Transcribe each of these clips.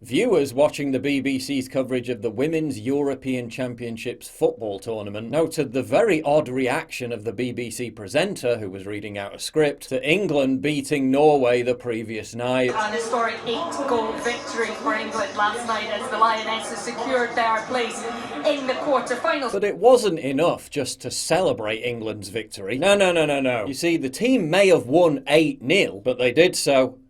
Viewers watching the BBC's coverage of the Women's European Championships football tournament noted the very odd reaction of the BBC presenter, who was reading out a script, to England beating Norway the previous night. An historic 8-goal victory for England last night as the Lionesses secured their place in the quarter-finals. But it wasn't enough just to celebrate England's victory. No. You see, the team may have won 8-0, but they did so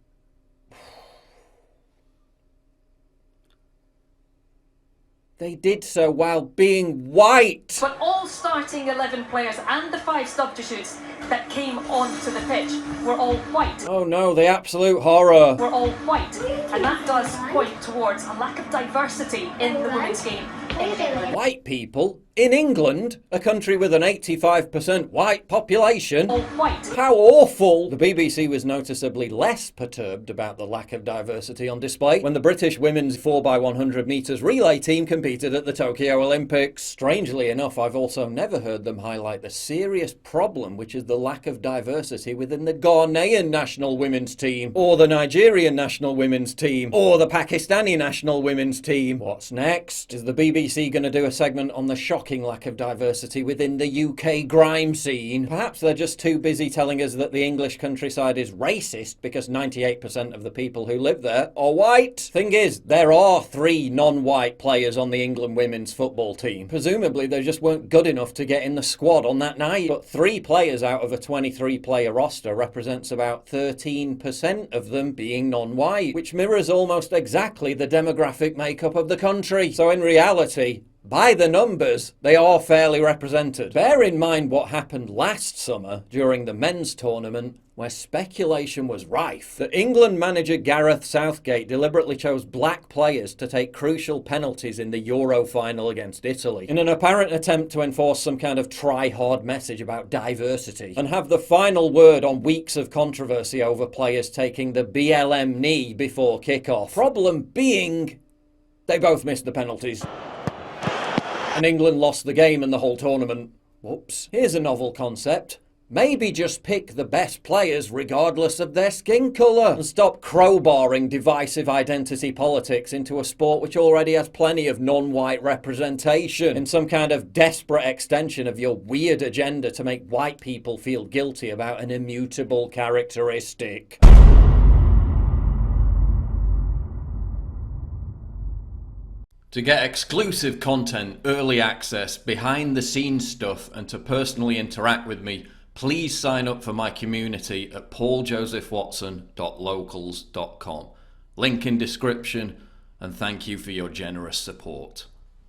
while being white. But all starting 11 players and the 5 substitutes that came onto the pitch were all white. Oh no, the absolute horror. Were all white. And that does point towards a lack of diversity in the women's game in England. White people in England, a country with an 85% white population. All white. How awful! The BBC was noticeably less perturbed about the lack of diversity on display when the British women's 4x100 metres relay team competed at the Tokyo Olympics. Strangely enough, I've also never heard them highlight the serious problem which is the lack of diversity within the Ghanaian national women's team, or the Nigerian national women's team, or the Pakistani national women's team. What's next? Is the BBC going to do a segment on the shocking lack of diversity within the UK grime scene? Perhaps they're just too busy telling us that the English countryside is racist because 98% of the people who live there are white. Thing is, there are 3 non-white players on the England women's football team. Presumably they just weren't good enough to get in the squad on that night. But 3 players out of a 23-player roster represents about 13% of them being non-white, which mirrors almost exactly the demographic makeup of the country. So in reality, by the numbers, they are fairly represented. Bear in mind what happened last summer during the men's tournament, where speculation was rife that England manager Gareth Southgate deliberately chose black players to take crucial penalties in the Euro final against Italy, in an apparent attempt to enforce some kind of try-hard message about diversity, and have the final word on weeks of controversy over players taking the BLM knee before kick-off. Problem being, they both missed the penalties. And England lost the game and the whole tournament. Whoops. Here's a novel concept. Maybe just pick the best players regardless of their skin colour, and stop crowbarring divisive identity politics into a sport which already has plenty of non-white representation, in some kind of desperate extension of your weird agenda to make white people feel guilty about an immutable characteristic. To get exclusive content, early access, behind-the-scenes stuff, and to personally interact with me, please sign up for my community at pauljosephwatson.locals.com. Link in description, and thank you for your generous support.